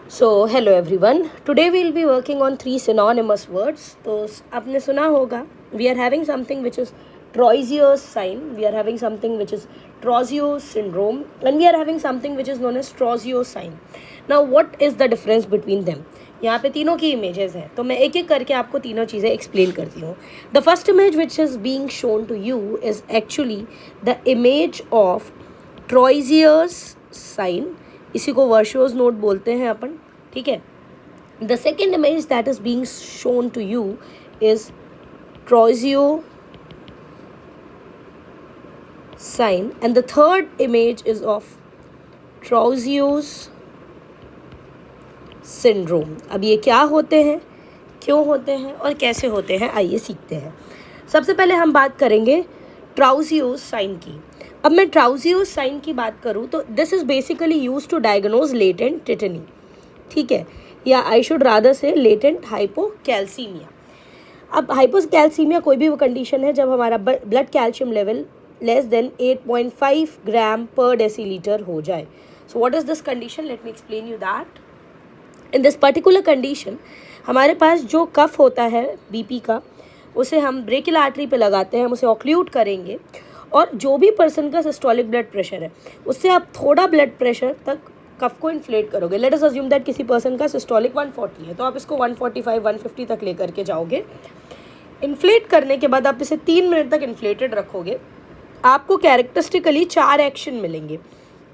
So hello everyone. Today we'll be working on three synonymous words. तो आपने सुना होगा we are having something which is Troisius sign, we are having something which is Troisius syndrome, and we are having something which is known as Troisius sign. Now what is the difference between them? यहाँ पे तीनों की images हैं, तो मैं एक एक करके आपको तीनों चीज़ें एक्सप्लेन करती हूँ. The first image which is being shown to you is actually the image of Trousseau's sign. इसी को वर्शियोस नोट बोलते हैं अपन, ठीक है. The second image that is being shown to you is Trousseau sign and the third image is of Trousseau's syndrome. अब ये क्या होते हैं, क्यों होते हैं और कैसे होते हैं, आइए सीखते हैं. सबसे पहले हम बात करेंगे ट्राउजियोस साइन की. अब मैं ट्राउजियोस साइन की बात करूँ तो this is basically use to diagnose latent tetany, ठीक है, या I should rather say latent hypocalcaemia. अब हाइपोकैल्सीमिया कोई भी वो कंडीशन है जब हमारा blood calcium level less than 8.5 gram per decilitre हो जाए. So what is this condition, let me explain you that. In this particular condition हमारे पास जो कफ होता है बीपी का, उसे हम ब्रेकियल आर्टरी पे लगाते हैं, हम उसे ऑक्लूड करेंगे, और जो भी पर्सन का सिस्टोलिक ब्लड प्रेशर है उससे आप थोड़ा ब्लड प्रेशर तक कफ को इन्फ्लेट करोगे. लेट अस अज्यूम दैट किसी पर्सन का सिस्टोलिक 140 है, तो आप इसको 145 150 तक लेकर के जाओगे. इन्फ्लेट करने के बाद आप इसे 3 मिनट तक इन्फ्लेटेड रखोगे. आपको कैरेक्टरिस्टिकली 4 एक्शन मिलेंगे.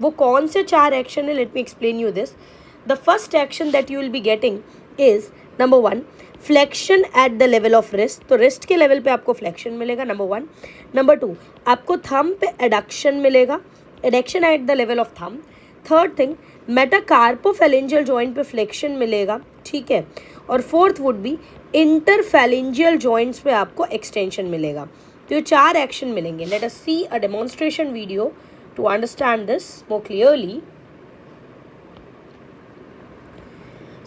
वो कौन से 4 एक्शन है, late me explain you this. The first action that you will be getting is number 1 flexion at the level of wrist. तो रिस्ट के लेवल पे आपको फ्लेक्शन मिलेगा, नंबर 1. नंबर 2 आपको थंब पे एडक्शन मिलेगा, adduction at the level of thumb. Third thing metacarpophalangeal joint पे flexion मिलेगा, ठीक है. और fourth would be interphalangeal joints पे आपको एक्सटेंशन मिलेगा. तो ये 4 एक्शन मिलेंगे. Let us see a demonstration video to understand this more clearly.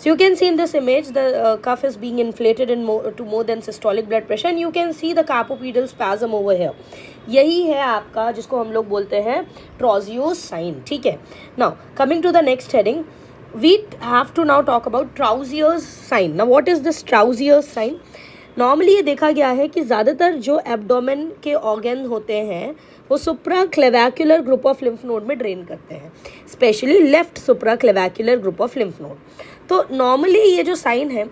So you can see in this image the cuff is being inflated to more than systolic blood pressure, and you can see the carpopedal spasm over here. यही है आपका जिसको हम लोग बोलते हैं ट्रॉजियोस sign, ठीक है. Now coming to the next heading, we have to now talk about Trousier's sign. Now what is this Trousier's sign? Normally ये देखा गया है कि ज़्यादातर जो एब्डोमेन के ऑर्गन होते हैं वो supra clavicular group of lymph node में ड्रेन करते हैं, specially left supra clavicular group of lymph node. तो नॉर्मली ये जो साइन है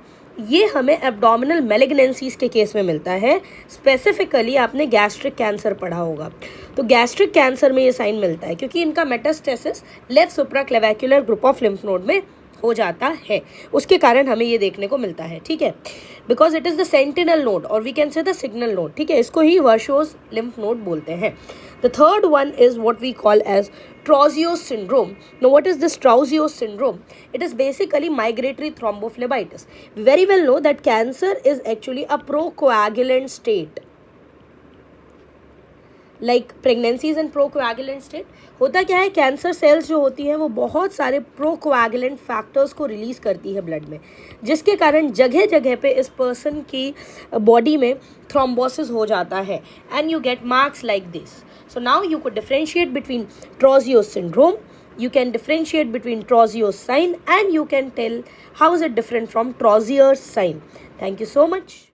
ये हमें एब्डोमिनल मैलिग्नेंसीज के केस में मिलता है. स्पेसिफिकली आपने गैस्ट्रिक कैंसर पढ़ा होगा, तो गैस्ट्रिक कैंसर में ये साइन मिलता है क्योंकि इनका metastasis left supra clavicular group of lymph node में हो जाता है. उसके कारण हमें ये देखने को मिलता है, ठीक है, because it is the sentinel node और we can say the signal node, ठीक है. इसको ही वर्शोस लिम्फ नोड बोलते हैं. The third one is what we call as Trousier's syndrome. Now what is this Trousier's syndrome? It is basically migratory thrombophlebitis. We very well know that cancer is actually a procoagulant state. Like pregnancy is in procoagulant state. होता क्या है, cancer cells जो होती हैं वो बहुत सारे प्रोकोएगुलेंट factors को रिलीज करती है ब्लड में, जिसके कारण जगह जगह पे इस पर्सन की बॉडी में थ्रोम्बोसिस हो जाता है, and you get marks like this. So now you could differentiate between Trousier's syndrome, you can differentiate between Trousier's sign, and you can tell how is it different from Trousier's sign. Thank you so much.